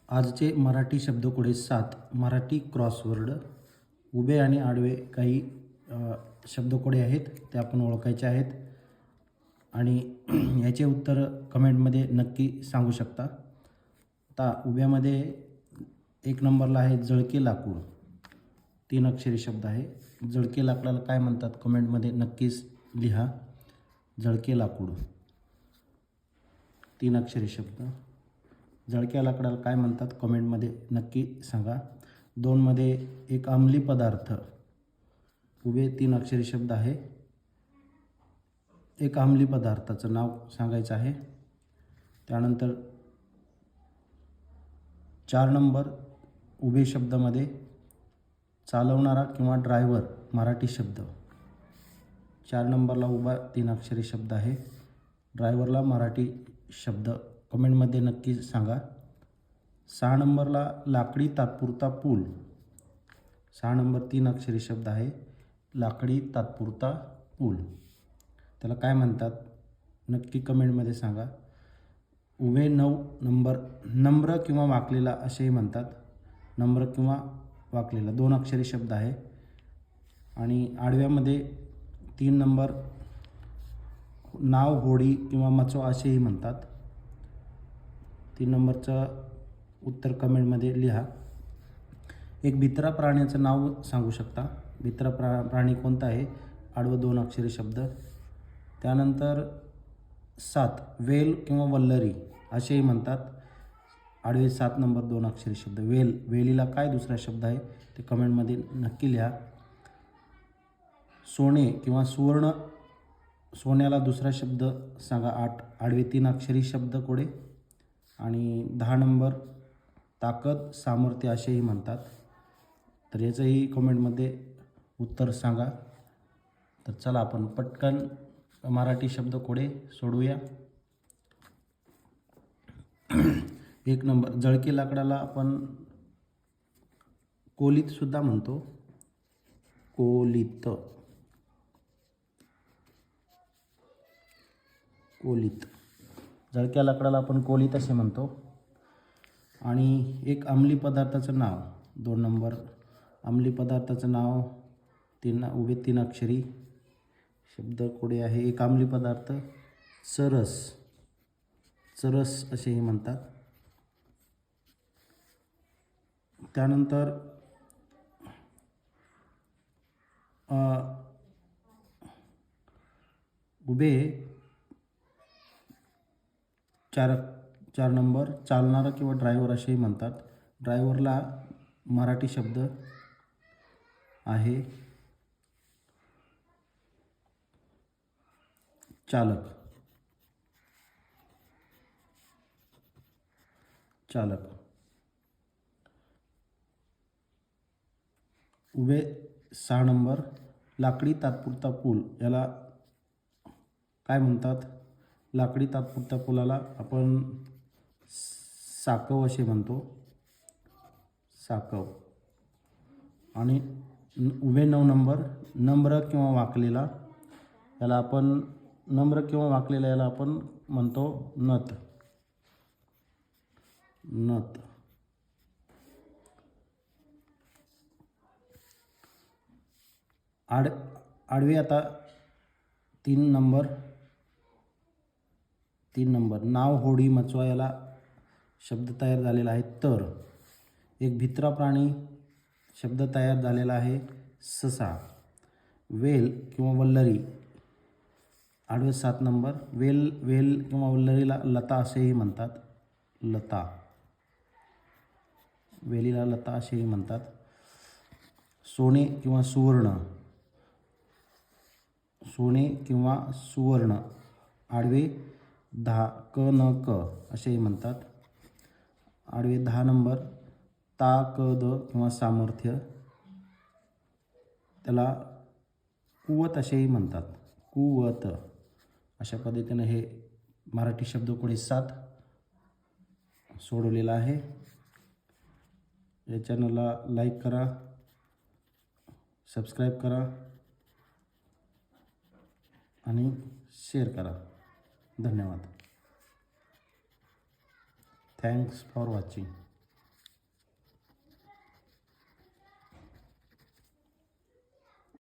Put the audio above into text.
आजचे मराठी शब्दकोळे 7 मराठी क्रॉसवर्ड. उभे आणि आडवे काही शब्दकोळे आहेत, ते आपण ओळखायचे आहेत आणि याचे उत्तर कमेंटमध्ये नक्की सांगू शकता. आता उभ्यामध्ये 1 नंबरला आहे जळके लाकूड. 3 अक्षरी शब्द आहे. जळके लाकडाला काय म्हणतात कमेंटमध्ये नक्कीच लिहा. जळके लाकूड 3 अक्षरी शब्द. जळक्या लाकडाला काय म्हणतात कमेंटमध्ये नक्की सांगा. 2 मध्ये एक अंमली पदार्थ. उभे 3 अक्षरी शब्द आहे. एक अंमली पदार्थाचं नाव सांगायचं आहे. त्यानंतर 4 नंबर उभे शब्दामध्ये चालवणारा किंवा ड्रायव्हर मराठी शब्द. 4 नंबरला उभा 3 अक्षरी शब्द आहे. ड्रायव्हरला मराठी शब्द कमेंटमध्ये नक्की सांगा. 6 नंबरला लाकडी तात्पुरता पूल. 6 नंबर 3 अक्षरी शब्द आहे. लाकडी तात्पुरता पूल त्याला काय म्हणतात नक्की कमेंटमध्ये सांगा. उभे 9 नंबर नम्र किंवा वाकलेला असेही म्हणतात. नम्र किंवा वाकलेला 2 अक्षरी शब्द आहे. आणि आडव्यामध्ये 3 नंबर नाव होडी किंवा मचो असेही म्हणतात. 3 नंबरचं उत्तर कमेंटमध्ये लिहा. एक भित्रा प्राण्याचं नाव सांगू शकता. भित्रा प्राणी कोणता आहे. आडवं 2 अक्षरी शब्द. त्यानंतर 7 वेल किंवा वल्लरी असेही म्हणतात. आडवे 7 नंबर 2 अक्षरी शब्द. वेलीला काय दुसरा शब्द आहे ते कमेंटमध्ये नक्की लिहा. सोने किंवा सुवर्ण सोन्याला दुसरा शब्द सांगा. 8 आडवे 3 अक्षरी शब्द कोडे. आणि 10 नंबर ताकद सामर्थ्य असेही म्हणतात. तर याचंही कमेंटमध्ये उत्तर सांगा. तर चला आपण पटकन मराठी शब्दकोळे सोडवूया. 1 नंबर जळके लाकडाला आपण कोलीत सुद्धा म्हणतो. कोलीत कोलीत जळक्या लाकडाला आपण कोलीत असे म्हणतो. आणि एक अंमली पदार्थाचं नाव 2 नंबर अंमली पदार्थाचं नाव 3 अक्षरी शब्द कोडे आहे. एक अंमली पदार्थ चरस. चरस असेही म्हणतात. त्यानंतर उभे 4 नंबर चालणारा किंवा ड्रायव्हर असेही म्हणतात. ड्रायव्हरला मराठी शब्द आहे चालक. चालक. उभे 6 नंबर लाकडी तात्पुरता पूल याला काय म्हणतात. लाकडी तात्पुरता पुलाला आपण साकव असे म्हणतो. साकव. आणि उभे 9 नंबर नम्र किंवा वाकलेला याला आपण नम्र किंवा वाकलेला याला आपण म्हणतो नथ. नथ. आडवे आता 3 नंबर नाव होडी मचवा याला शब्द तयार झालेला आहे तर. एक भित्रा प्राणी शब्द तयार झालेला आहे ससा. वेल किंवा वल्लरी आडवे 7 नंबर वेल किंवा वल्लरीला लता असेही म्हणतात. लता. वेलीला लता असेही म्हणतात. सोने किंवा सुवर्ण. सोने किंवा सुवर्ण आडवे 10 क न क असेही म्हणतात. आडवे 10 नंबर ताकद किंवा सामर्थ्य त्याला कुवत असेही म्हणतात. कुवत. अशा पद्धतीने हे मराठी शब्दकोळे 7 सोडवलेला आहे. या चॅनलला लाईक करा, सबस्क्राईब करा आणि शेअर करा. धन्यवाद. Thanks for watching.